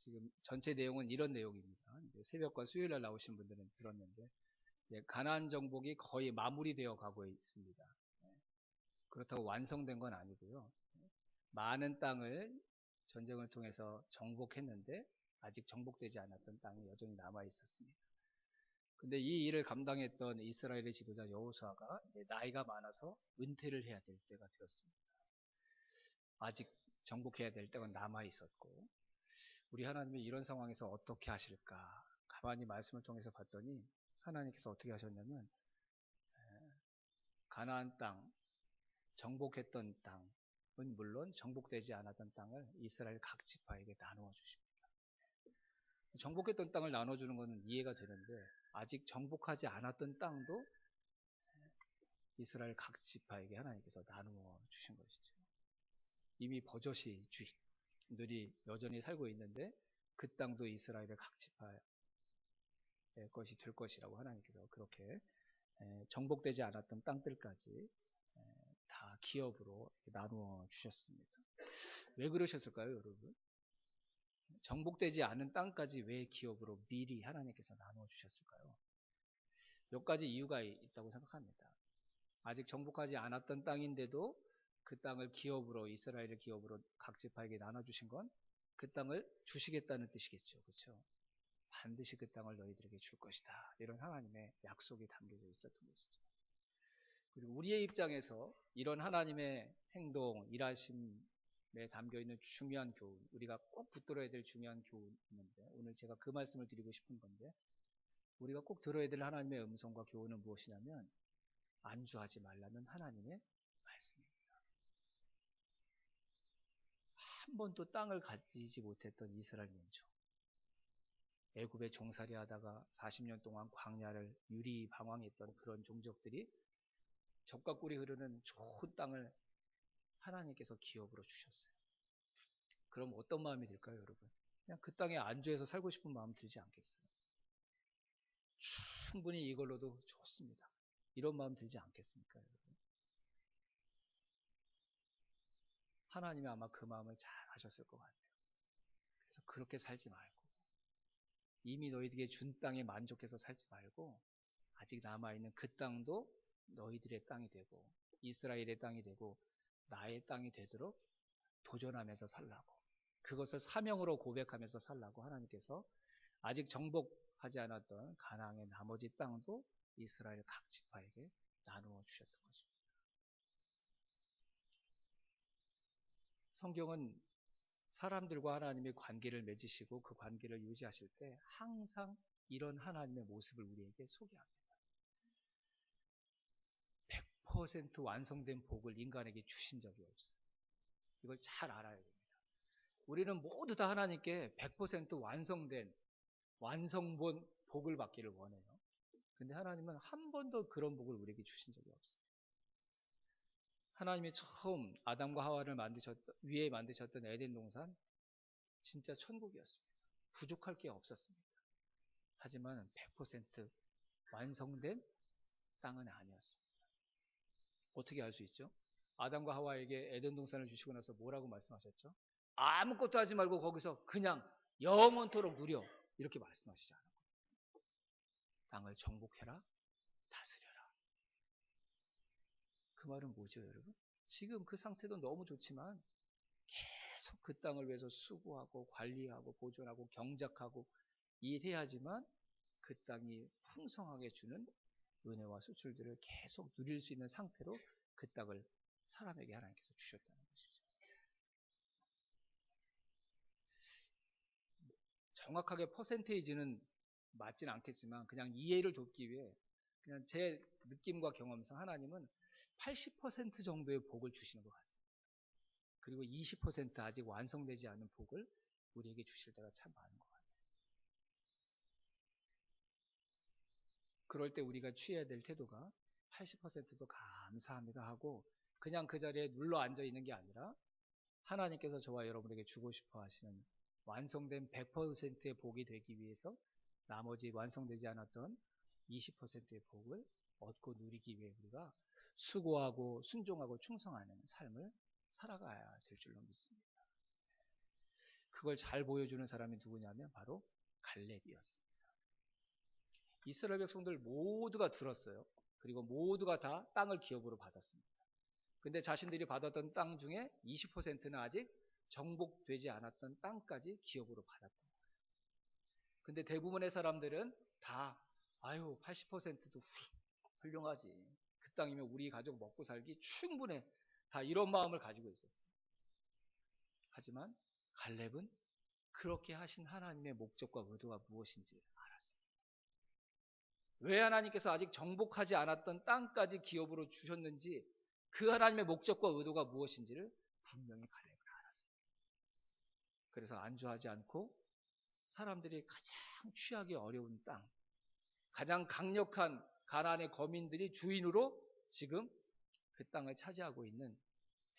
지금 전체 내용은 이런 내용입니다. 새벽과 수요일날 나오신 분들은 들었는데 가나안 정복이 거의 마무리되어 가고 있습니다. 그렇다고 완성된 건 아니고요. 많은 땅을 전쟁을 통해서 정복했는데 아직 정복되지 않았던 땅이 여전히 남아 있었습니다. 근데 이 일을 감당했던 이스라엘의 지도자 여호수아가 이제 나이가 많아서 은퇴를 해야 될 때가 되었습니다. 아직 정복해야 될 때가 남아 있었고, 우리 하나님이 이런 상황에서 어떻게 하실까? 가만히 말씀을 통해서 봤더니 하나님께서 어떻게 하셨냐면 가나안 땅, 정복했던 땅은 물론 정복되지 않았던 땅을 이스라엘 각 지파에게 나누어 주십니다. 정복했던 땅을 나눠주는 것은 이해가 되는데 아직 정복하지 않았던 땅도 이스라엘 각 지파에게 하나님께서 나누어 주신 것이죠. 이미 버젓이 주인들이 여전히 살고 있는데 그 땅도 이스라엘의 각 지파의 것이 될 것이라고 하나님께서 그렇게 정복되지 않았던 땅들까지 다 기업으로 나누어 주셨습니다. 왜 그러셨을까요, 여러분? 정복되지 않은 땅까지 왜 기업으로 미리 하나님께서 나누어 주셨을까요? 몇 가지 이유가 있다고 생각합니다. 아직 정복하지 않았던 땅인데도 그 땅을 기업으로, 이스라엘의 기업으로 각 지파에게 나눠주신 건 그 땅을 주시겠다는 뜻이겠죠. 그렇죠? 반드시 그 땅을 너희들에게 줄 것이다. 이런 하나님의 약속이 담겨져 있었던 것이죠. 그리고 우리의 입장에서 이런 하나님의 행동, 일하심에 담겨있는 중요한 교훈, 우리가 꼭 붙들어야 될 중요한 교훈이 있는데 오늘 제가 그 말씀을 드리고 싶은 건데 우리가 꼭 들어야 될 하나님의 음성과 교훈은 무엇이냐면 안주하지 말라는 하나님의 말씀입니다. 한 번도 땅을 가지지 못했던 이스라엘 민족, 애굽에 종살이 하다가 40년 동안 광야를 유리방황했던 그런 종족들이 젖과 꿀이 흐르는 좋은 땅을 하나님께서 기업으로 주셨어요. 그럼 어떤 마음이 들까요, 여러분? 그냥 그 땅에 안주해서 살고 싶은 마음 들지 않겠어요? 충분히 이걸로도 좋습니다. 이런 마음 들지 않겠습니까, 여러분? 하나님이 아마 그 마음을 잘 하셨을 것 같아요. 그래서 그렇게 살지 말고 이미 너희에게 준 땅에 만족해서 살지 말고 아직 남아있는 그 땅도 너희들의 땅이 되고 이스라엘의 땅이 되고 나의 땅이 되도록 도전하면서 살라고, 그것을 사명으로 고백하면서 살라고 하나님께서 아직 정복하지 않았던 가나안의 나머지 땅도 이스라엘 각 지파에게 나누어 주셨던 것입니다. 성경은 사람들과 하나님의 관계를 맺으시고 그 관계를 유지하실 때 항상 이런 하나님의 모습을 우리에게 소개합니다. 100% 완성된 복을 인간에게 주신 적이 없어요. 이걸 잘 알아야 됩니다. 우리는 모두 다 하나님께 100% 완성된 완성본 복을 받기를 원해요. 근데 하나님은 한 번도 그런 복을 우리에게 주신 적이 없어요. 하나님이 처음 아담과 하와를 위에 만드셨던 에덴 동산 진짜 천국이었습니다. 부족할 게 없었습니다. 하지만 100% 완성된 땅은 아니었습니다. 어떻게 알 수 있죠? 아담과 하와에게 에덴 동산을 주시고 나서 뭐라고 말씀하셨죠? 아무것도 하지 말고 거기서 그냥 영원토록 누려, 이렇게 말씀하시지 않았거든요. 땅을 정복해라, 다스려라. 그 말은 뭐죠, 여러분? 지금 그 상태도 너무 좋지만 계속 그 땅을 위해서 수고하고 관리하고 보존하고 경작하고 일해야지만 그 땅이 풍성하게 주는 은혜와 수출들을 계속 누릴 수 있는 상태로 그 땅을 사람에게 하나님께서 주셨다는 것이죠. 정확하게 퍼센테이지는 맞진 않겠지만 그냥 이해를 돕기 위해 그냥 제 느낌과 경험상 하나님은 80% 정도의 복을 주시는 것 같습니다. 그리고 20% 아직 완성되지 않은 복을 우리에게 주실 때가 참 많은 것 같아요. 그럴 때 우리가 취해야 될 태도가 80%도 감사합니다 하고 그냥 그 자리에 눌러 앉아 있는 게 아니라 하나님께서 저와 여러분에게 주고 싶어 하시는 완성된 100%의 복이 되기 위해서 나머지 완성되지 않았던 20%의 복을 얻고 누리기 위해 우리가 수고하고 순종하고 충성하는 삶을 살아가야 될 줄로 믿습니다. 그걸 잘 보여주는 사람이 누구냐면 바로 갈렙이었습니다. 이스라엘 백성들 모두가 들었어요. 그리고 모두가 다 땅을 기업으로 받았습니다. 근데 자신들이 받았던 땅 중에 20%는 아직 정복되지 않았던 땅까지 기업으로 받았던 거예요. 근데 대부분의 사람들은 다 80%도 훌륭하지. 그 땅이면 우리 가족 먹고 살기 충분해. 다 이런 마음을 가지고 있었어요. 하지만 갈렙은 그렇게 하신 하나님의 목적과 의도가 무엇인지 알았습니다. 왜 하나님께서 아직 정복하지 않았던 땅까지 기업으로 주셨는지 그 하나님의 목적과 의도가 무엇인지를 분명히 갈렙은 알았습니다. 그래서 안주하지 않고 사람들이 가장 취하기 어려운 땅, 가장 강력한 가나안의 거민들이 주인으로 지금 그 땅을 차지하고 있는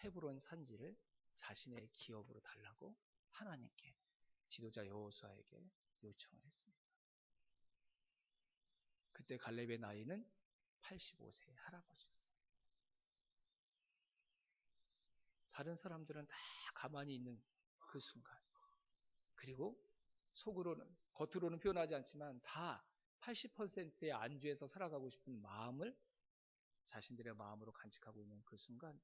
헤브론 산지를 자신의 기업으로 달라고 하나님께 지도자 여호수아에게 요청을 했습니다. 그때 갈렙의 나이는 85세의 할아버지였어요. 다른 사람들은 다 가만히 있는 그 순간, 그리고 겉으로는 표현하지 않지만 다 80%의 안주에서 살아가고 싶은 마음을 자신들의 마음으로 간직하고 있는 그 순간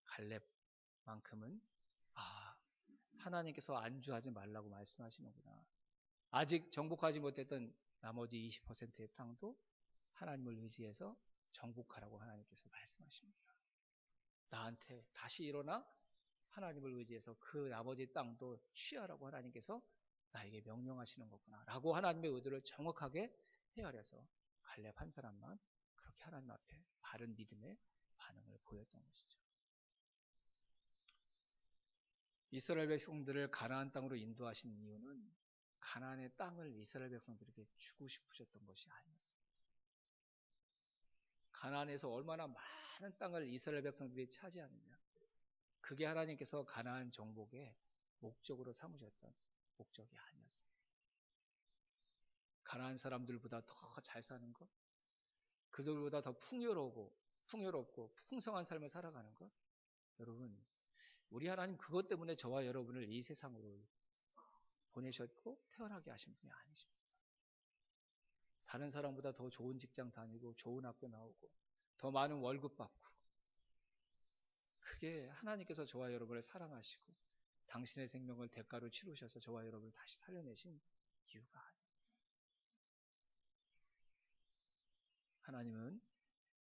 갈렙만큼은 하나님께서 안주하지 말라고 말씀하시는구나. 아직 정복하지 못했던 나머지 20%의 땅도 하나님을 의지해서 정복하라고 하나님께서 말씀하십니다. 나한테 다시 일어나 하나님을 의지해서 그 나머지 땅도 취하라고 하나님께서 나에게 명령하시는 거구나 라고 하나님의 의도를 정확하게 헤아려서 갈렙 한 사람만 그렇게 하나님 앞에 바른 믿음의 반응을 보였던 것이죠. 이스라엘 백성들을 가나안 땅으로 인도하신 이유는 가나안의 땅을 이스라엘 백성들에게 주고 싶으셨던 것이 아니었습니다. 가나안에서 얼마나 많은 땅을 이스라엘 백성들이 차지하느냐, 그게 하나님께서 가나안 정복의 목적으로 삼으셨던 목적이 아니었습니다. 가나안 사람들보다 더 잘 사는 것, 그들보다 더 풍요롭고 풍성한 삶을 살아가는 것, 여러분, 우리 하나님 그것 때문에 저와 여러분을 이 세상으로 보내셨고 태어나게 하신 분이 아니십니다. 다른 사람보다 더 좋은 직장 다니고 좋은 학교 나오고 더 많은 월급 받고, 그게 하나님께서 저와 여러분을 사랑하시고 당신의 생명을 대가로 치르셔서 저와 여러분을 다시 살려내신 이유가 아닙니다. 하나님은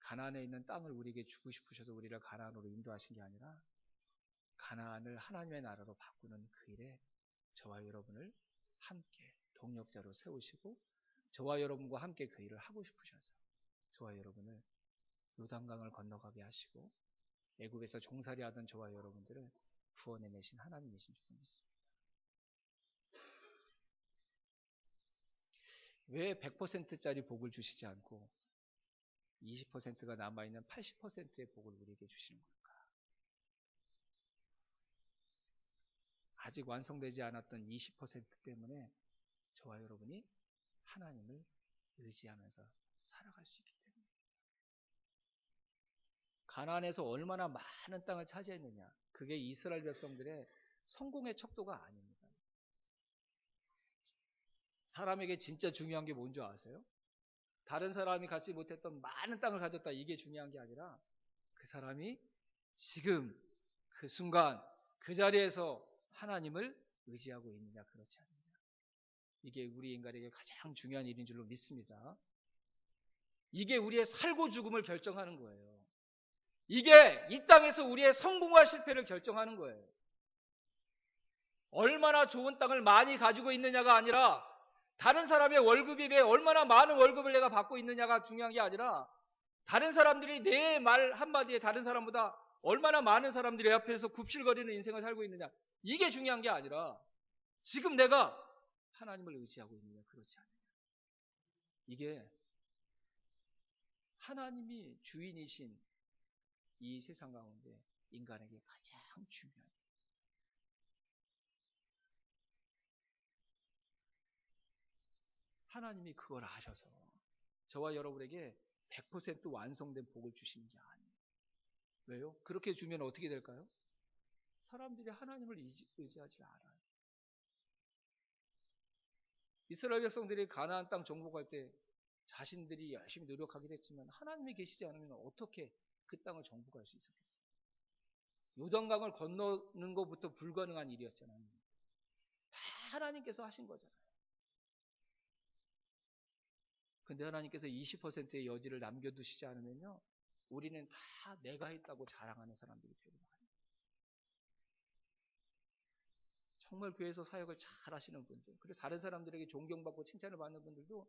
가나안에 있는 땅을 우리에게 주고 싶으셔서 우리를 가나안으로 인도하신 게 아니라 가나안을 하나님의 나라로 바꾸는 그 일에 저와 여러분을 함께 동력자로 세우시고 저와 여러분과 함께 그 일을 하고 싶으셔서 저와 여러분을 요단강을 건너가게 하시고 애굽에서 종살이 하던 저와 여러분들을 구원해내신 하나님이신 줄 믿습니다. 왜 100%짜리 복을 주시지 않고 20%가 남아있는 80%의 복을 우리에게 주시는 걸까? 아직 완성되지 않았던 20% 때문에 저와 여러분이 하나님을 의지하면서 살아갈 수 있기 때문에. 가나안에서 얼마나 많은 땅을 차지했느냐, 그게 이스라엘 백성들의 성공의 척도가 아닙니다. 사람에게 진짜 중요한 게 뭔지 아세요? 다른 사람이 갖지 못했던 많은 땅을 가졌다, 이게 중요한 게 아니라 그 사람이 지금 그 순간 그 자리에서 하나님을 의지하고 있느냐 그렇지 않느냐, 이게 우리 인간에게 가장 중요한 일인 줄로 믿습니다. 이게 우리의 살고 죽음을 결정하는 거예요. 이게 이 땅에서 우리의 성공과 실패를 결정하는 거예요. 얼마나 좋은 땅을 많이 가지고 있느냐가 아니라, 다른 사람의 월급에 비해 얼마나 많은 월급을 내가 받고 있느냐가 중요한 게 아니라, 다른 사람들이 내 말 한마디에 다른 사람보다 얼마나 많은 사람들이 앞에서 굽실거리는 인생을 살고 있느냐, 이게 중요한 게 아니라 지금 내가 하나님을 의지하고 있느냐 그렇지 않느냐, 이게 하나님이 주인이신 이 세상 가운데 인간에게 가장 중요한 거예요. 하나님이 그걸 아셔서 저와 여러분에게 100% 완성된 복을 주시는 게 아니에요. 왜요? 그렇게 주면 어떻게 될까요? 사람들이 하나님을 의지하지 않아요. 이스라엘 백성들이 가나안 땅 정복할 때 자신들이 열심히 노력하긴 했지만 하나님이 계시지 않으면 어떻게 그 땅을 정복할 수 있었겠어요? 요단강을 건너는 것부터 불가능한 일이었잖아요. 다 하나님께서 하신 거잖아요. 근데 하나님께서 20%의 여지를 남겨두시지 않으면요, 우리는 다 내가 했다고 자랑하는 사람들이 되고 말이에요. 정말 교회에서 사역을 잘 하시는 분들, 그리고 다른 사람들에게 존경받고 칭찬을 받는 분들도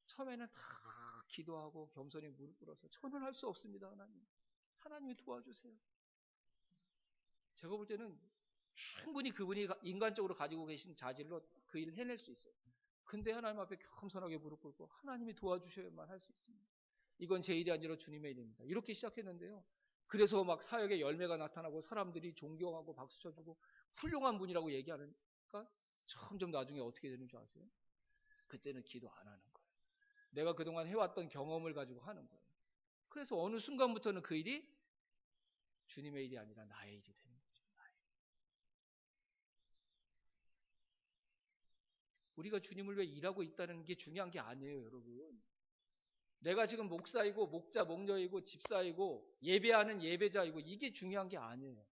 처음에는 다 기도하고 겸손히 무릎 꿇어서 저는 할 수 없습니다, 하나님. 하나님이 도와주세요. 제가 볼 때는 충분히 그분이 인간적으로 가지고 계신 자질로 그 일을 해낼 수 있어요. 근데 하나님 앞에 겸손하게 무릎 꿇고 하나님이 도와주셔야만 할 수 있습니다. 이건 제 일이 아니라 주님의 일입니다. 이렇게 시작했는데요. 그래서 막 사역에 열매가 나타나고 사람들이 존경하고 박수 쳐주고 훌륭한 분이라고 얘기하니까 점점 나중에 어떻게 되는 줄 아세요? 그때는 기도 안 하는 거예요. 내가 그동안 해왔던 경험을 가지고 하는 거예요. 그래서 어느 순간부터는 그 일이 주님의 일이 아니라 나의 일이 되는 거죠. 우리가 주님을 위해 일하고 있다는 게 중요한 게 아니에요, 여러분. 내가 지금 목사이고 목자, 목녀이고 집사이고 예배하는 예배자이고 이게 중요한 게 아니에요.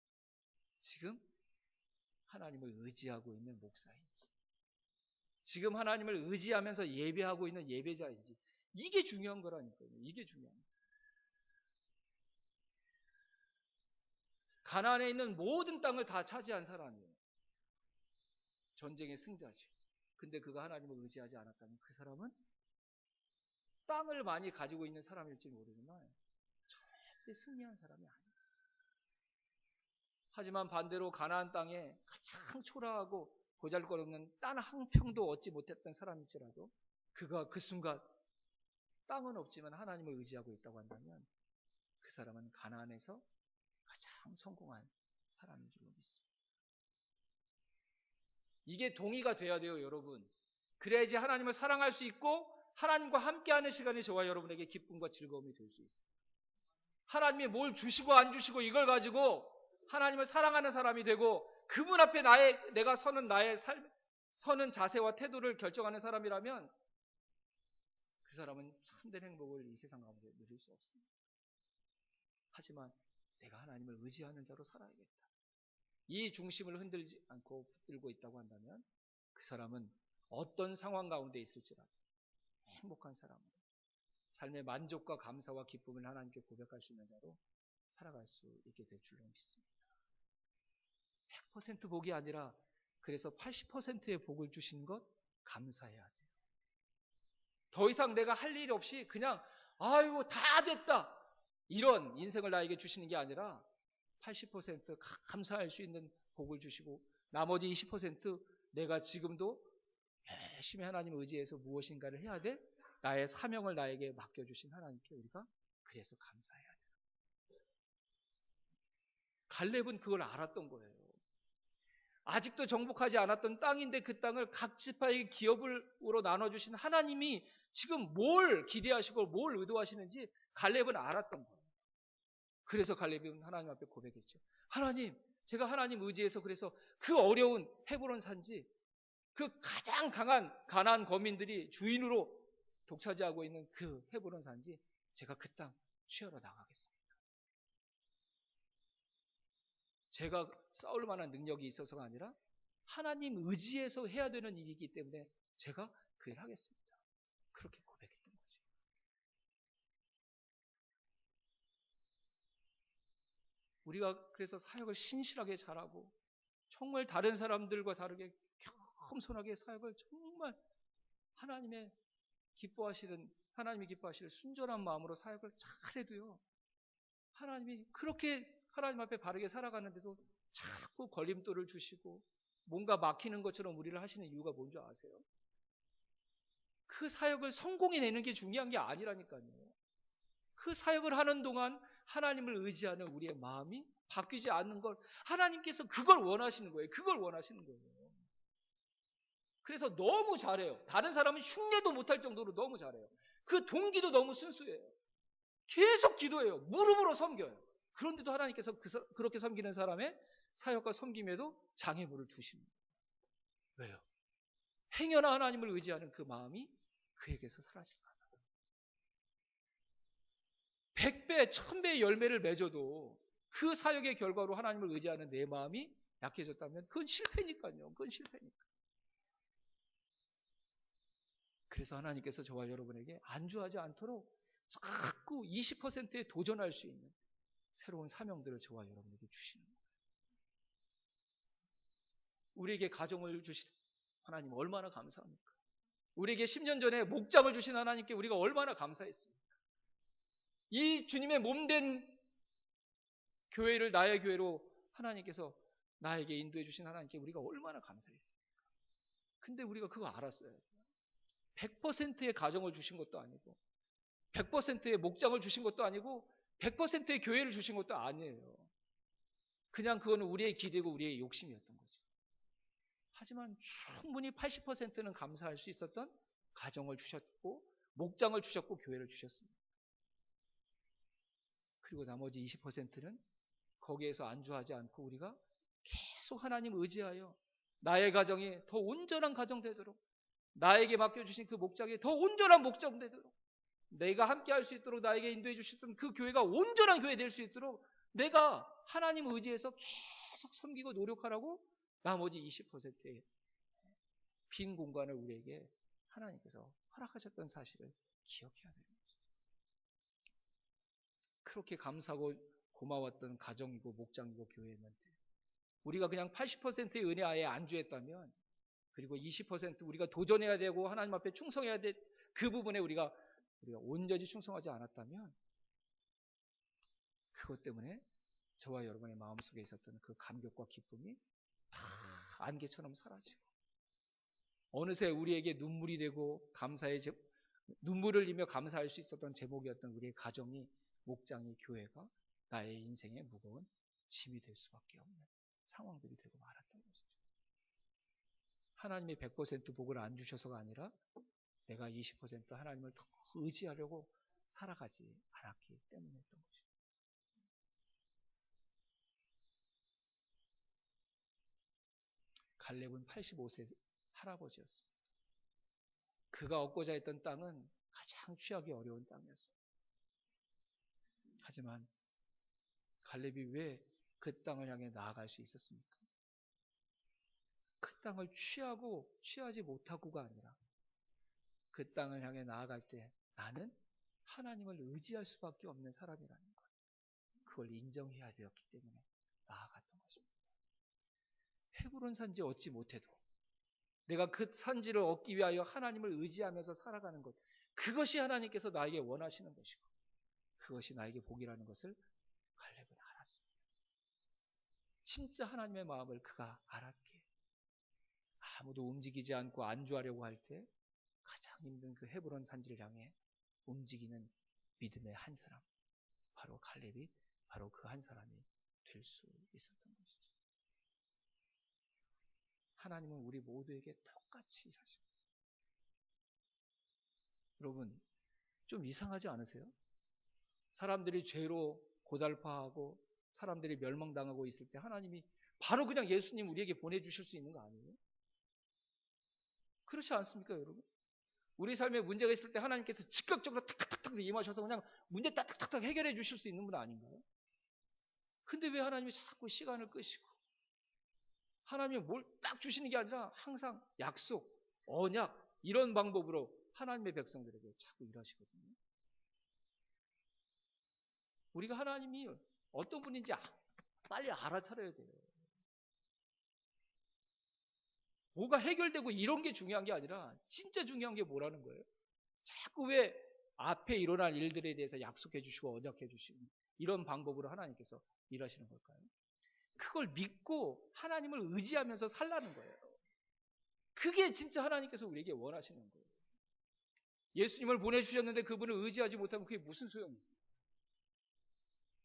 지금 하나님을 의지하고 있는 목사인지, 지금 하나님을 의지하면서 예배하고 있는 예배자인지, 이게 중요한 거라니까요. 이게 중요한 거예요. 가나안에 있는 모든 땅을 다 차지한 사람이에요. 전쟁의 승자죠. 근데 그가 하나님을 의지하지 않았다면 그 사람은 땅을 많이 가지고 있는 사람일지 모르지만 절대 승리한 사람이 아니에요. 하지만 반대로 가나안 땅에 가장 초라하고 보잘것없는 딴 한 평도 얻지 못했던 사람일지라도 그가 그 순간 땅은 없지만 하나님을 의지하고 있다고 한다면 그 사람은 가나안에서 가장 성공한 사람인 줄로 믿습니다. 이게 동의가 돼야 돼요, 여러분. 그래야지 하나님을 사랑할 수 있고 하나님과 함께하는 시간이 저와 여러분에게 기쁨과 즐거움이 될 수 있어요. 하나님이 뭘 주시고 안 주시고 이걸 가지고 하나님을 사랑하는 사람이 되고 그분 앞에 내가 서는 나의 서는 자세와 태도를 결정하는 사람이라면 그 사람은 참된 행복을 이 세상 가운데 누릴 수 없습니다. 하지만 내가 하나님을 의지하는 자로 살아야겠다. 이 중심을 흔들지 않고 붙들고 있다고 한다면 그 사람은 어떤 상황 가운데 있을지라도 행복한 사람으로 삶의 만족과 감사와 기쁨을 하나님께 고백할 수 있는 자로 살아갈 수 있게 될 줄로 믿습니다. 100% 복이 아니라 그래서 80%의 복을 주신 것 감사해야 돼요. 더 이상 내가 할 일 없이 그냥 아이고 다 됐다 이런 인생을 나에게 주시는 게 아니라 80% 감사할 수 있는 복을 주시고 나머지 20% 내가 지금도 열심히 하나님을 의지해서 무엇인가를 해야 돼? 나의 사명을 나에게 맡겨주신 하나님께 우리가 그래서 감사해야 돼요. 갈렙은 그걸 알았던 거예요. 아직도 정복하지 않았던 땅인데 그 땅을 각 지파에게 기업으로 나눠주신 하나님이 지금 뭘 기대하시고 뭘 의도하시는지 갈렙은 알았던 거예요. 그래서 갈렙은 하나님 앞에 고백했죠. 하나님, 제가 하나님 의지해서 그래서 그 어려운 헤브론 산지 그 가장 강한 가나안 거민들이 주인으로 독차지하고 있는 그 헤브론 산지 제가 그 땅 취하러 나가겠습니다. 제가 싸울 만한 능력이 있어서가 아니라 하나님 의지해서 해야 되는 일이기 때문에 제가 그 일을 하겠습니다. 그렇게 고백했던 거죠. 우리가 그래서 사역을 신실하게 잘하고 정말 다른 사람들과 다르게 겸손하게 사역을 정말 하나님이 기뻐하시는 순전한 마음으로 사역을 잘해도요. 하나님이 그렇게 하나님 앞에 바르게 살아가는데도 자꾸 걸림돌을 주시고 뭔가 막히는 것처럼 우리를 하시는 이유가 뭔지 아세요? 그 사역을 성공해내는 게 중요한 게 아니라니까요. 그 사역을 하는 동안 하나님을 의지하는 우리의 마음이 바뀌지 않는 걸 하나님께서 그걸 원하시는 거예요. 그걸 원하시는 거예요. 그래서 너무 잘해요. 다른 사람은 흉내도 못할 정도로 너무 잘해요. 그 동기도 너무 순수해요. 계속 기도해요. 무릎으로 섬겨요. 그런데도 하나님께서 그렇게 섬기는 사람의 사역과 섬김에도 장애물을 두십니다. 왜요? 행여나 하나님을 의지하는 그 마음이 그에게서 사라질 거다. 100배, 1000배의 열매를 맺어도 그 사역의 결과로 하나님을 의지하는 내 마음이 약해졌다면 그건 실패니까요. 그건 실패니까. 그래서 하나님께서 저와 여러분에게 안주하지 않도록 자꾸 20%에 도전할 수 있는 새로운 사명들을 저와 여러분에게 주시는 거예요. 우리에게 가정을 주신 하나님 얼마나 감사합니까? 우리에게 10년 전에 목장을 주신 하나님께 우리가 얼마나 감사했습니까? 이 주님의 몸된 교회를 나의 교회로 하나님께서 나에게 인도해 주신 하나님께 우리가 얼마나 감사했습니까? 근데 우리가 그거 알았어요. 100%의 가정을 주신 것도 아니고 100%의 목장을 주신 것도 아니고 100%의 교회를 주신 것도 아니에요. 그냥 그거는 우리의 기대고 우리의 욕심이었던 거죠. 하지만 충분히 80%는 감사할 수 있었던 가정을 주셨고 목장을 주셨고 교회를 주셨습니다. 그리고 나머지 20%는 거기에서 안주하지 않고 우리가 계속 하나님 의지하여 나의 가정이 더 온전한 가정 되도록 나에게 맡겨주신 그 목장이 더 온전한 목장 되도록 내가 함께 할 수 있도록 나에게 인도해 주셨던 그 교회가 온전한 교회 될 수 있도록 내가 하나님 의지해서 계속 섬기고 노력하라고 나머지 20%의 빈 공간을 우리에게 하나님께서 허락하셨던 사실을 기억해야 되는 거죠. 그렇게 감사하고 고마웠던 가정이고 목장이고 교회였는데 우리가 그냥 80%의 은혜 아에 안주했다면 그리고 20% 우리가 도전해야 되고 하나님 앞에 충성해야 될 그 부분에 우리가 온전히 충성하지 않았다면 그것 때문에 저와 여러분의 마음속에 있었던 그 감격과 기쁨이 다 안개처럼 사라지고 어느새 우리에게 눈물이 되고 눈물을 흘리며 감사할 수 있었던 제목이었던 우리의 가정이 목장이 교회가 나의 인생의 무거운 짐이 될 수밖에 없는 상황들이 되고 말았던 것이죠. 하나님이 100% 복을 안 주셔서가 아니라 내가 20% 하나님을 더 의지하려고 살아가지 않았기 때문이었던 것이죠. 갈렙은 85세 할아버지였습니다. 그가 얻고자 했던 땅은 가장 취하기 어려운 땅이었어요. 하지만 갈렙이 왜 그 땅을 향해 나아갈 수 있었습니까? 그 땅을 취하지 못하고가 아니라 그 땅을 향해 나아갈 때 나는 하나님을 의지할 수밖에 없는 사람이라는 것. 그걸 인정해야 되었기 때문에 나아갔던 것입니다. 헤브론 산지 얻지 못해도 내가 그 산지를 얻기 위하여 하나님을 의지하면서 살아가는 것. 그것이 하나님께서 나에게 원하시는 것이고 그것이 나에게 복이라는 것을 갈렙은 알았습니다. 진짜 하나님의 마음을 그가 알았기에 아무도 움직이지 않고 안주하려고 할 때 가장 힘든 그 헤브론 산지를 향해 움직이는 믿음의 한 사람, 바로 갈렙이 바로 그 한 사람이 될 수 있었던 것이죠. 하나님은 우리 모두에게 똑같이 일하십니다. 여러분, 좀 이상하지 않으세요? 사람들이 죄로 고달파하고 사람들이 멸망당하고 있을 때 하나님이 바로 그냥 예수님 우리에게 보내주실 수 있는 거 아니에요? 그렇지 않습니까, 여러분? 우리 삶에 문제가 있을 때 하나님께서 즉각적으로 탁탁탁탁 임하셔서 그냥 문제 딱딱탁탁 해결해 주실 수 있는 분 아닌가요? 근데 왜 하나님이 자꾸 시간을 끄시고 하나님이 뭘 딱 주시는 게 아니라 항상 약속, 언약 이런 방법으로 하나님의 백성들에게 자꾸 일하시거든요. 우리가 하나님이 어떤 분인지 빨리 알아차려야 돼요. 뭐가 해결되고 이런 게 중요한 게 아니라 진짜 중요한 게 뭐라는 거예요? 자꾸 왜 앞에 일어날 일들에 대해서 약속해 주시고 언약해 주시고 이런 방법으로 하나님께서 일하시는 걸까요? 그걸 믿고 하나님을 의지하면서 살라는 거예요. 그게 진짜 하나님께서 우리에게 원하시는 거예요. 예수님을 보내주셨는데 그분을 의지하지 못하면 그게 무슨 소용이 있어요?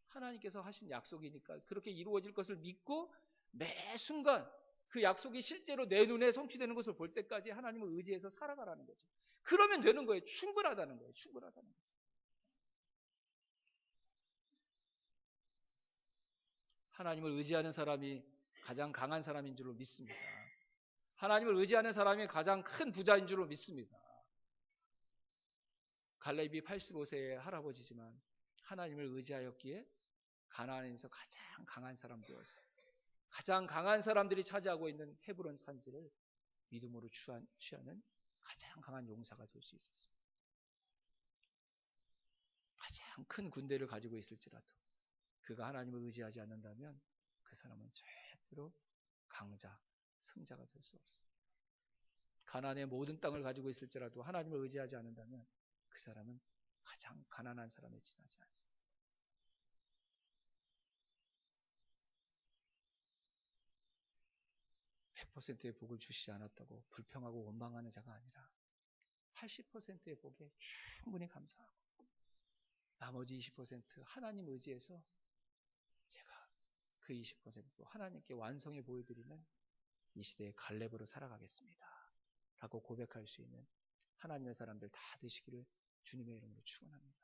하나님께서 하신 약속이니까 그렇게 이루어질 것을 믿고 매 순간 그 약속이 실제로 내 눈에 성취되는 것을 볼 때까지 하나님을 의지해서 살아가라는 거죠. 그러면 되는 거예요. 충분하다는 거예요. 충분하다는 거예요. 하나님을 의지하는 사람이 가장 강한 사람인 줄로 믿습니다. 하나님을 의지하는 사람이 가장 큰 부자인 줄로 믿습니다. 갈렙이 85세의 할아버지지만 하나님을 의지하였기에 가나안에서 가장 강한 사람 되어서 가장 강한 사람들이 차지하고 있는 헤브론 산지를 믿음으로 취하는 가장 강한 용사가 될 수 있었습니다. 가장 큰 군대를 가지고 있을지라도 그가 하나님을 의지하지 않는다면 그 사람은 절대로 강자, 승자가 될 수 없습니다. 가나안의 모든 땅을 가지고 있을지라도 하나님을 의지하지 않는다면 그 사람은 가장 가난한 사람에 지나지 않습니다. 100%의 복을 주시지 않았다고 불평하고 원망하는 자가 아니라 80%의 복에 충분히 감사하고 나머지 20% 하나님 의지해서 제가 그 20%도 하나님께 완성해 보여드리는 이 시대의 갈렙으로 살아가겠습니다. 라고 고백할 수 있는 하나님의 사람들 다 되시기를 주님의 이름으로 축원합니다.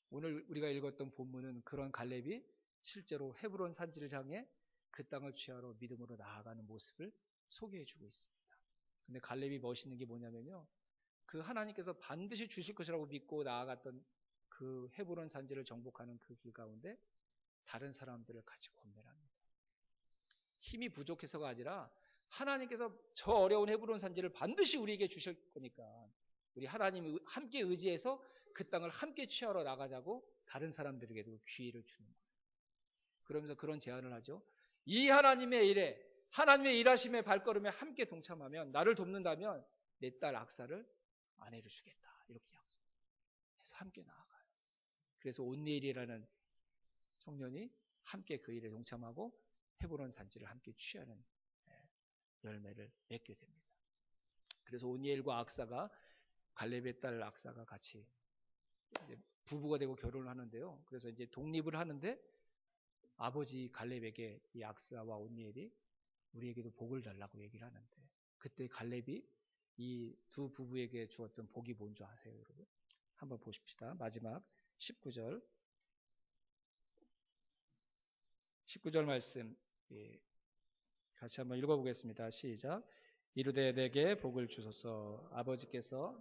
오늘 우리가 읽었던 본문은 그런 갈렙이 실제로 헤브론 산지를 향해 그 땅을 취하러 믿음으로 나아가는 모습을 소개해주고 있습니다. 근데 갈렙이 멋있는 게 뭐냐면요. 그 하나님께서 반드시 주실 것이라고 믿고 나아갔던 그 헤브론 산지를 정복하는 그 길 가운데 다른 사람들을 같이 권면합니다. 힘이 부족해서가 아니라 하나님께서 저 어려운 헤브론 산지를 반드시 우리에게 주실 거니까 우리 하나님 함께 의지해서 그 땅을 함께 취하러 나가자고 다른 사람들에게도 기회를 주는 거예요. 그러면서 그런 제안을 하죠. 이 하나님의 일에 하나님의 일하심의 발걸음에 함께 동참하면 나를 돕는다면 내 딸 악사를 아내를 주겠다. 이렇게 약속해서 함께 나아가요. 그래서 온니엘이라는 청년이 함께 그 일에 동참하고 헤브론 산지를 함께 취하는 열매를 맺게 됩니다. 그래서 온니엘과 악사가 갈렙의 딸 악사가 같이 이제 부부가 되고 결혼을 하는데요. 그래서 이제 독립을 하는데 아버지 갈렙에게 이 악사와 온니엘이 우리에게도 복을 달라고 얘기를 하는데 그때 갈렙이 이 두 부부에게 주었던 복이 뭔 줄 아세요, 여러분? 한번 보십시다. 마지막 19절 말씀 같이 한번 읽어보겠습니다. 시작. 이르되 내게 복을 주소서. 아버지께서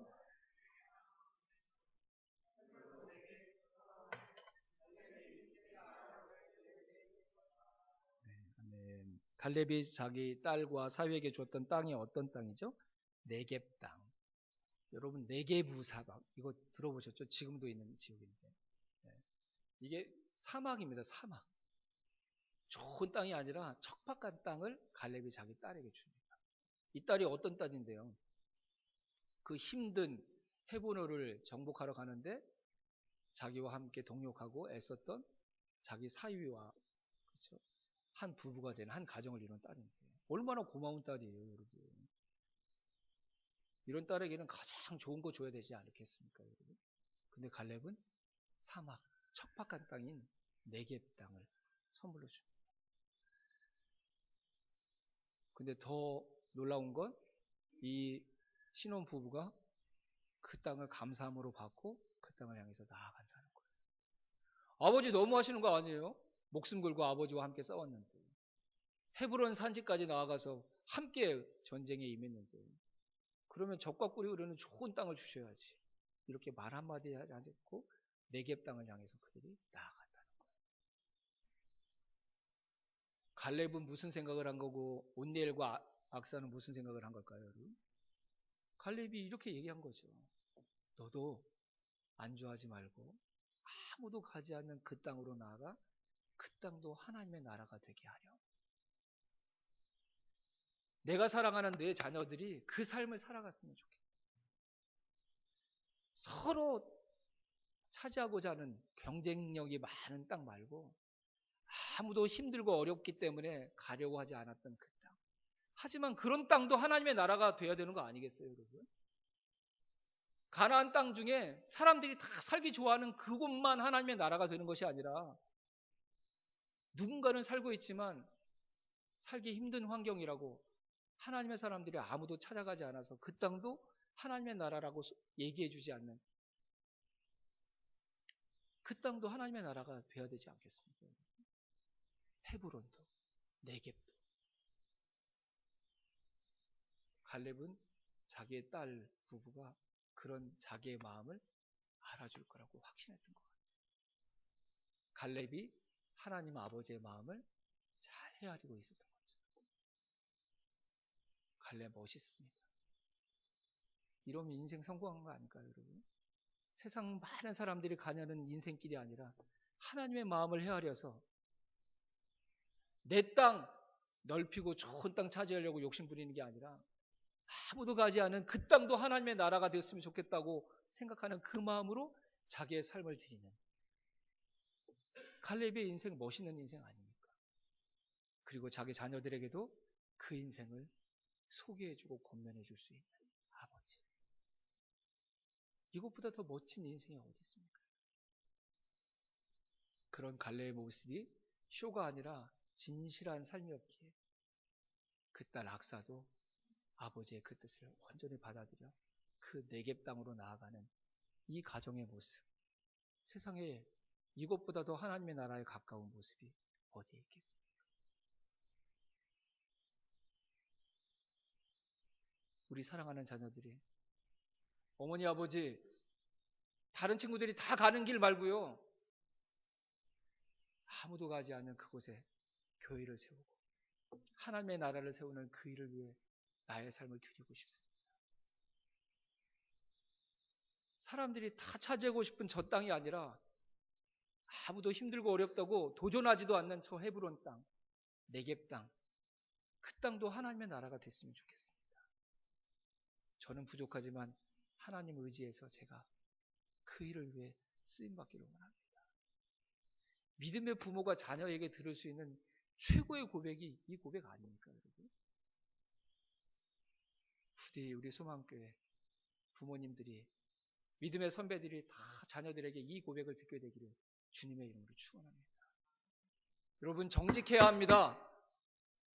갈렙이 자기 딸과 사위에게 주었던 땅이 어떤 땅이죠? 네겝 땅. 여러분 네게부 사막 이거 들어보셨죠? 지금도 있는 지역인데 이게 사막입니다. 사막. 좋은 땅이 아니라 척박한 땅을 갈렙이 자기 딸에게 줍니다. 이 딸이 어떤 딸인데요? 그 힘든 헤브론을 정복하러 가는데 자기와 함께 동역하고 애썼던 자기 사위와 그렇죠? 한 부부가 된 한 가정을 이룬 딸인데 얼마나 고마운 딸이에요, 여러분. 이런 딸에게는 가장 좋은 거 줘야 되지 않겠습니까, 여러분? 근데 갈렙은 사막, 척박한 땅인 네겝 땅을 선물로 줍니다. 근데 더 놀라운 건 이 신혼 부부가 그 땅을 감사함으로 받고 그 땅을 향해서 나아간다는 거예요. 아버지 너무 하시는 거 아니에요? 목숨 걸고 아버지와 함께 싸웠는데 헤브론 산지까지 나아가서 함께 전쟁에 임했는데 그러면 적과 꿀이 흐르는 좋은 땅을 주셔야지. 이렇게 말 한마디 하지 않고 네겝 땅을 향해서 그들이 나아간다는 거예요. 갈렙은 무슨 생각을 한 거고 온니엘과 악사는 무슨 생각을 한 걸까요, 여러분? 갈렙이 이렇게 얘기한 거죠. 너도 안주하지 말고 아무도 가지 않는 그 땅으로 나아가 그 땅도 하나님의 나라가 되게 하려. 내가 사랑하는 내 자녀들이 그 삶을 살아갔으면 좋겠다. 서로 차지하고자 하는 경쟁력이 많은 땅 말고 아무도 힘들고 어렵기 때문에 가려고 하지 않았던 그 땅. 하지만 그런 땅도 하나님의 나라가 돼야 되는 거 아니겠어요, 여러분? 가나안 땅 중에 사람들이 다 살기 좋아하는 그곳만 하나님의 나라가 되는 것이 아니라 누군가는 살고 있지만 살기 힘든 환경이라고 하나님의 사람들이 아무도 찾아가지 않아서 그 땅도 하나님의 나라라고 얘기해 주지 않는 그 땅도 하나님의 나라가 돼야 되지 않겠습니까? 헤브론도 네겝도 갈렙은 자기의 딸 부부가 그런 자기의 마음을 알아줄 거라고 확신했던 것 같아요. 갈렙이 하나님 아버지의 마음을 잘 헤아리고 있었던 거죠. 갈렙 멋있습니다. 이러면 인생 성공한 거 아닐까요, 여러분? 세상 많은 사람들이 가냐는 인생길이 아니라 하나님의 마음을 헤아려서 내 땅 넓히고 좋은 땅 차지하려고 욕심 부리는 게 아니라 아무도 가지 않은 그 땅도 하나님의 나라가 되었으면 좋겠다고 생각하는 그 마음으로 자기의 삶을 드리는 갈렙의 인생 멋있는 인생 아닙니까? 그리고 자기 자녀들에게도 그 인생을 소개해주고 권면해줄 수 있는 아버지. 이것보다 더 멋진 인생이 어디 있습니까? 그런 갈렙의 모습이 쇼가 아니라 진실한 삶이었기에 그 딸 악사도 아버지의 그 뜻을 온전히 받아들여 그 네겝 땅으로 나아가는 이 가정의 모습, 세상에 이것보다도 하나님의 나라에 가까운 모습이 어디에 있겠습니까? 우리 사랑하는 자녀들이 어머니 아버지 다른 친구들이 다 가는 길 말고요, 아무도 가지 않는 그곳에 교회를 세우고 하나님의 나라를 세우는 그 일을 위해 나의 삶을 드리고 싶습니다. 사람들이 다 차지하고 싶은 저 땅이 아니라 아무도 힘들고 어렵다고 도전하지도 않는 저 헤브론 땅, 네겝 땅, 그 땅도 하나님의 나라가 됐으면 좋겠습니다. 저는 부족하지만 하나님 의지해서 제가 그 일을 위해 쓰임받기를 원합니다. 믿음의 부모가 자녀에게 들을 수 있는 최고의 고백이 이 고백 아닙니까, 여러분? 부디 우리 소망교회 부모님들이, 믿음의 선배들이 다 자녀들에게 이 고백을 듣게 되기를 주님의 이름으로 축원합니다. 여러분, 정직해야 합니다.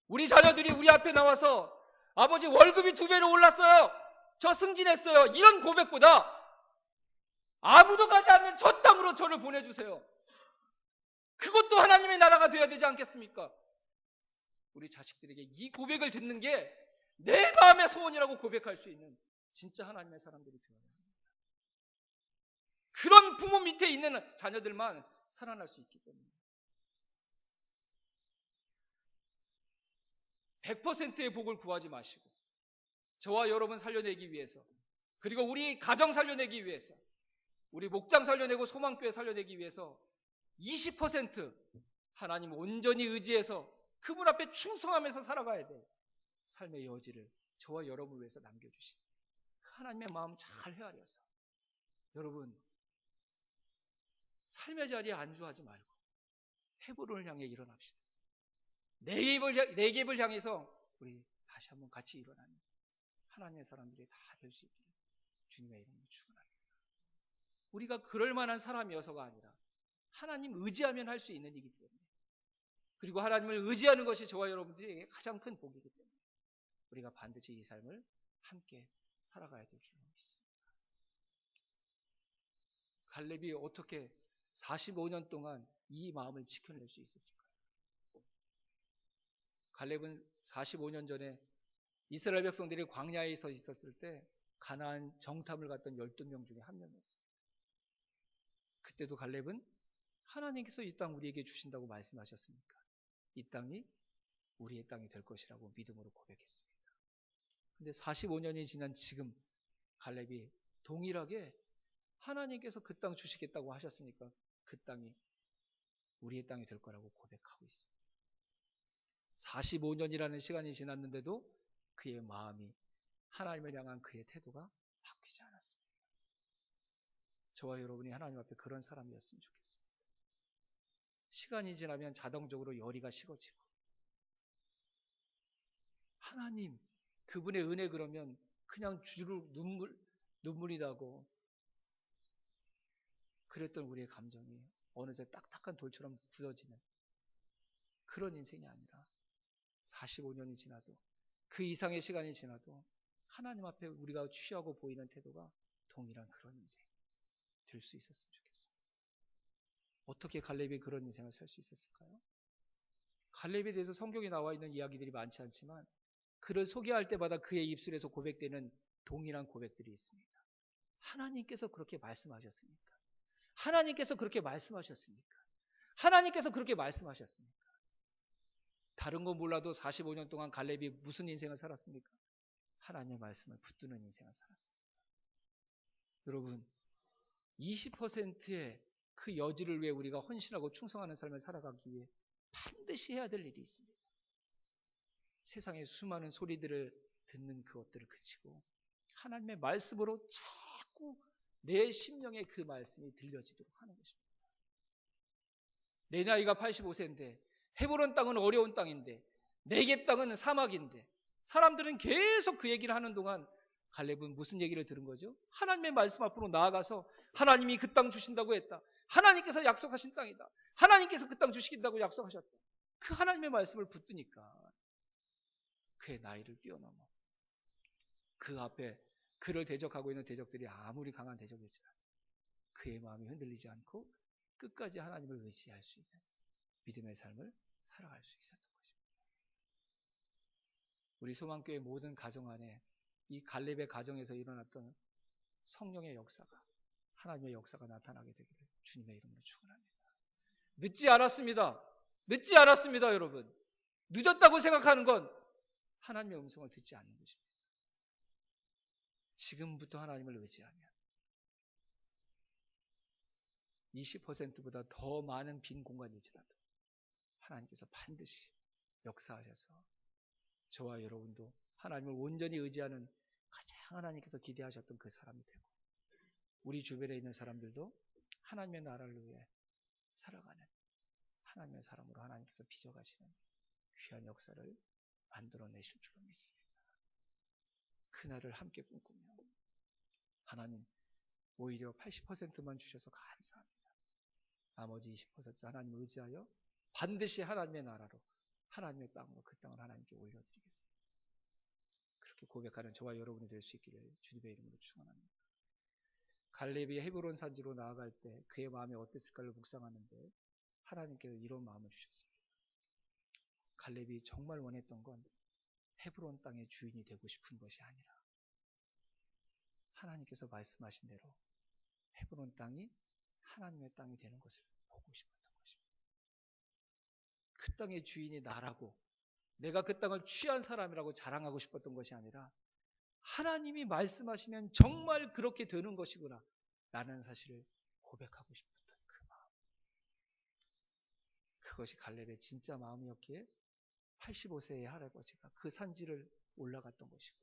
우리 자녀들이 우리 앞에 나와서 아버지 월급이 2배로 올랐어요, 저 승진했어요, 이런 고백보다 아무도 가지 않는 저 땅으로 저를 보내주세요, 그것도 하나님의 나라가 되어야 되지 않겠습니까? 우리 자식들에게 이 고백을 듣는 게 내 마음의 소원이라고 고백할 수 있는 진짜 하나님의 사람들이 되어야 합니다. 그런 부모 밑에 있는 자녀들만 살아날 수 있기 때문에 100%의 복을 구하지 마시고 저와 여러분 살려내기 위해서, 그리고 우리 가정 살려내기 위해서, 우리 목장 살려내고 소망교회 살려내기 위해서 20% 하나님 온전히 의지해서 그분 앞에 충성하면서 살아가야 돼. 삶의 여지를 저와 여러분을 위해서 남겨주신 하나님의 마음 잘 헤아려서 여러분 삶의 자리에 안주하지 말고 헤브론을 향해 일어납시다. 네겝을 향해서 우리 다시 한번 같이 일어나는 하나님의 사람들이 다 될 수 있기를 주님의 이름으로 축원합니다. 우리가 그럴 만한 사람이어서가 아니라 하나님 의지하면 할 수 있는 일이기 때문에, 그리고 하나님을 의지하는 것이 저와 여러분들에게 가장 큰 복이기 때문에 우리가 반드시 이 삶을 함께 살아가야 될 줄 믿습니다. 갈렙이 어떻게 45년 동안 이 마음을 지켜낼 수 있었을까요? 갈렙은 45년 전에 이스라엘 백성들이 광야에 서 있었을 때 가나안 정탐을 갔던 12명 중에 한 명이었어요. 그때도 갈렙은 하나님께서 이 땅 우리에게 주신다고 말씀하셨으니까 이 땅이 우리의 땅이 될 것이라고 믿음으로 고백했습니다. 근데 45년이 지난 지금 갈렙이 동일하게 하나님께서 그 땅 주시겠다고 하셨으니까 그 땅이 우리의 땅이 될 거라고 고백하고 있습니다. 45년이라는 시간이 지났는데도 그의 마음이, 하나님을 향한 그의 태도가 바뀌지 않았습니다. 저와 여러분이 하나님 앞에 그런 사람이었으면 좋겠습니다. 시간이 지나면 자동적으로 열의가 식어지고 하나님 그분의 은혜 그러면 그냥 주르륵 눈물이 나고 그랬던 우리의 감정이 어느새 딱딱한 돌처럼 굳어지는 그런 인생이 아니라 45년이 지나도 그 이상의 시간이 지나도 하나님 앞에 우리가 취하고 보이는 태도가 동일한 그런 인생 될 수 있었으면 좋겠습니다. 어떻게 갈렙이 그런 인생을 살 수 있었을까요? 갈렙에 대해서 성경에 나와 있는 이야기들이 많지 않지만 그를 소개할 때마다 그의 입술에서 고백되는 동일한 고백들이 있습니다. 하나님께서 그렇게 말씀하셨습니까? 하나님께서 그렇게 말씀하셨습니까? 하나님께서 그렇게 말씀하셨습니까? 다른 건 몰라도 45년 동안 갈렙이 무슨 인생을 살았습니까? 하나님의 말씀을 붙드는 인생을 살았습니다. 여러분, 20%의 그 여지를 위해 우리가 헌신하고 충성하는 삶을 살아가기 위해 반드시 해야 될 일이 있습니다. 세상의 수많은 소리들을 듣는 그것들을 그치고 하나님의 말씀으로 자꾸 내 심령에 그 말씀이 들려지도록 하는 것입니다. 내 나이가 85세인데 헤브론 땅은 어려운 땅인데 네겝 땅은 사막인데 사람들은 계속 그 얘기를 하는 동안 갈렙은 무슨 얘기를 들은 거죠? 하나님의 말씀 앞으로 나아가서 하나님이 그 땅 주신다고 했다. 하나님께서 약속하신 땅이다. 하나님께서 그 땅 주시긴다고 약속하셨다. 그 하나님의 말씀을 붙드니까 그의 나이를 뛰어넘어 그 앞에 그를 대적하고 있는 대적들이 아무리 강한 대적일지라도 그의 마음이 흔들리지 않고 끝까지 하나님을 의지할 수 있는 믿음의 삶을 살아갈 수 있었던 것입니다. 우리 소망교회 모든 가정 안에 이 갈렙의 가정에서 일어났던 성령의 역사가 하나님의 역사가 나타나게 되기를 주님의 이름으로 축원합니다. 늦지 않았습니다. 늦지 않았습니다, 여러분. 늦었다고 생각하는 건 하나님의 음성을 듣지 않는 것입니다. 지금부터 하나님을 의지하면 20%보다 더 많은 빈 공간일지라도 하나님께서 반드시 역사하셔서 저와 여러분도 하나님을 온전히 의지하는 가장 하나님께서 기대하셨던 그 사람이 되고 우리 주변에 있는 사람들도 하나님의 나라를 위해 살아가는 하나님의 사람으로 하나님께서 빚어가시는 귀한 역사를 만들어내실 줄로 믿습니다. 그날을 함께 꿈꾸며 하나님 오히려 80%만 주셔서 감사합니다. 나머지 20% 하나님을 의지하여 반드시 하나님의 나라로 하나님의 땅으로 그 땅을 하나님께 올려드리겠습니다. 그렇게 고백하는 저와 여러분이 될 수 있기를 주님의 이름으로 축원합니다. 갈렙이 헤브론 산지로 나아갈 때 그의 마음이 어땠을까를 묵상하는데 하나님께서 이런 마음을 주셨습니다. 갈렙이 정말 원했던 건 헤브론 땅의 주인이 되고 싶은 것이 아니라 하나님께서 말씀하신 대로 헤브론 땅이 하나님의 땅이 되는 것을 보고 싶었던 것입니다. 그 땅의 주인이 나라고 내가 그 땅을 취한 사람이라고 자랑하고 싶었던 것이 아니라 하나님이 말씀하시면 정말 그렇게 되는 것이구나 라는 사실을 고백하고 싶었던 그 마음. 그것이 갈렙의 진짜 마음이었기에 85세의 할아버지가 그 산지를 올라갔던 것이고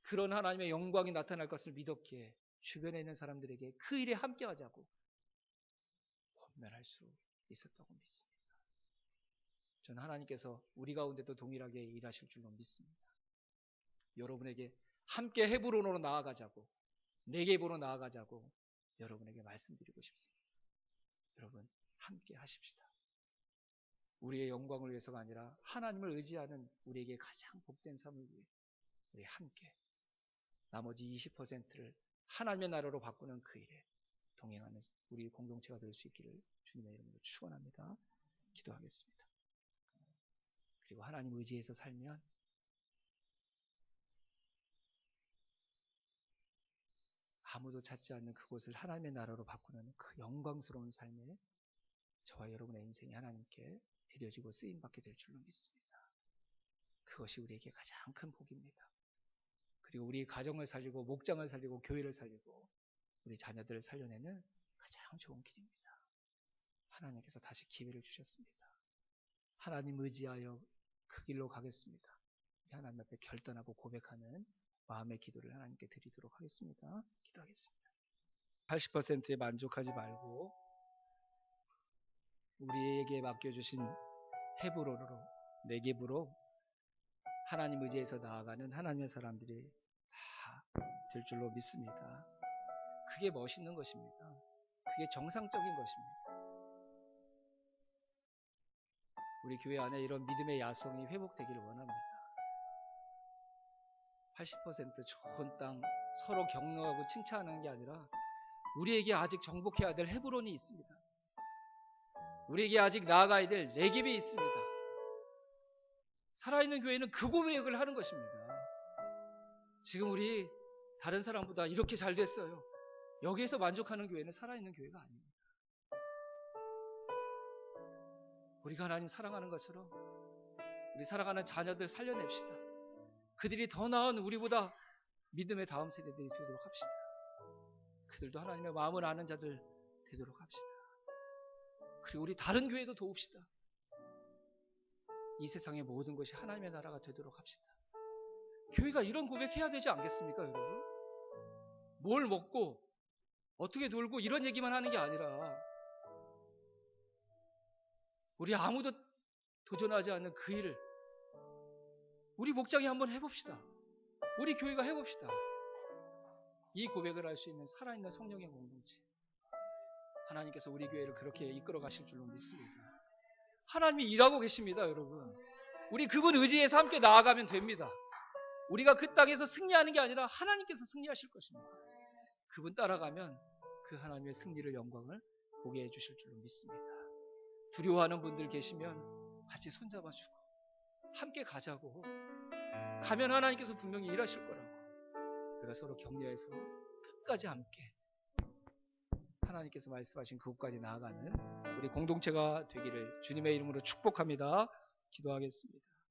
그런 하나님의 영광이 나타날 것을 믿었기에 주변에 있는 사람들에게 그 일에 함께하자고 권면할 수 있었다고 믿습니다. 저는 하나님께서 우리 가운데도 동일하게 일하실 줄로 믿습니다. 여러분에게 함께 헤브론으로 나아가자고 네겝으로 나아가자고 여러분에게 말씀드리고 싶습니다. 여러분 함께 하십시다. 우리의 영광을 위해서가 아니라 하나님을 의지하는 우리에게 가장 복된 삶을 위해 우리 함께 나머지 20%를 하나님의 나라로 바꾸는 그 일에 동행하는 우리 공동체가 될 수 있기를 주님의 이름으로 축원합니다. 기도하겠습니다. 그리고 하나님 의지해서 살면 아무도 찾지 않는 그곳을 하나님의 나라로 바꾸는 그 영광스러운 삶에 저와 여러분의 인생이 하나님께 드려지고 쓰임받게 될 줄로 믿습니다. 그것이 우리에게 가장 큰 복입니다. 그리고 우리 가정을 살리고 목장을 살리고 교회를 살리고 우리 자녀들을 살려내는 가장 좋은 길입니다. 하나님께서 다시 기회를 주셨습니다. 하나님 의지하여 그 길로 가겠습니다. 하나님 앞에 결단하고 고백하는 마음의 기도를 하나님께 드리도록 하겠습니다. 기도하겠습니다. 80%에 만족하지 말고 우리에게 맡겨주신 헤브론으로 네겝으로 하나님 의지에서 나아가는 하나님의 사람들이 다 될 줄로 믿습니다. 그게 멋있는 것입니다. 그게 정상적인 것입니다. 우리 교회 안에 이런 믿음의 야성이 회복되기를 원합니다. 80% 좋은 땅 서로 격려하고 칭찬하는 게 아니라 우리에게 아직 정복해야 될 헤브론이 있습니다. 우리에게 아직 나아가야 될 네겝이 있습니다. 살아있는 교회는 그 고백을 하는 것입니다. 지금 우리 다른 사람보다 이렇게 잘 됐어요. 여기에서 만족하는 교회는 살아있는 교회가 아닙니다. 우리가 하나님 사랑하는 것처럼 우리 사랑하는 자녀들 살려냅시다. 그들이 더 나은 우리보다 믿음의 다음 세대들이 되도록 합시다. 그들도 하나님의 마음을 아는 자들 되도록 합시다. 그리고 우리 다른 교회도 도웁시다. 이 세상의 모든 것이 하나님의 나라가 되도록 합시다. 교회가 이런 고백해야 되지 않겠습니까, 여러분? 뭘 먹고 어떻게 놀고 이런 얘기만 하는 게 아니라 우리 아무도 도전하지 않는 그 일을 우리 목장이 한번 해봅시다. 우리 교회가 해봅시다. 이 고백을 할 수 있는 살아있는 성령의 공동체, 하나님께서 우리 교회를 그렇게 이끌어 가실 줄로 믿습니다. 하나님이 일하고 계십니다, 여러분. 우리 그분 의지해서 함께 나아가면 됩니다. 우리가 그 땅에서 승리하는 게 아니라 하나님께서 승리하실 것입니다. 그분 따라가면 그 하나님의 승리를, 영광을 보게 해주실 줄로 믿습니다. 두려워하는 분들 계시면 같이 손잡아주고 함께 가자고, 가면 하나님께서 분명히 일하실 거라고, 우리가 서로 격려해서 끝까지 함께 하나님께서 말씀하신 그곳까지 나아가는 우리 공동체가 되기를 주님의 이름으로 축복합니다. 기도하겠습니다.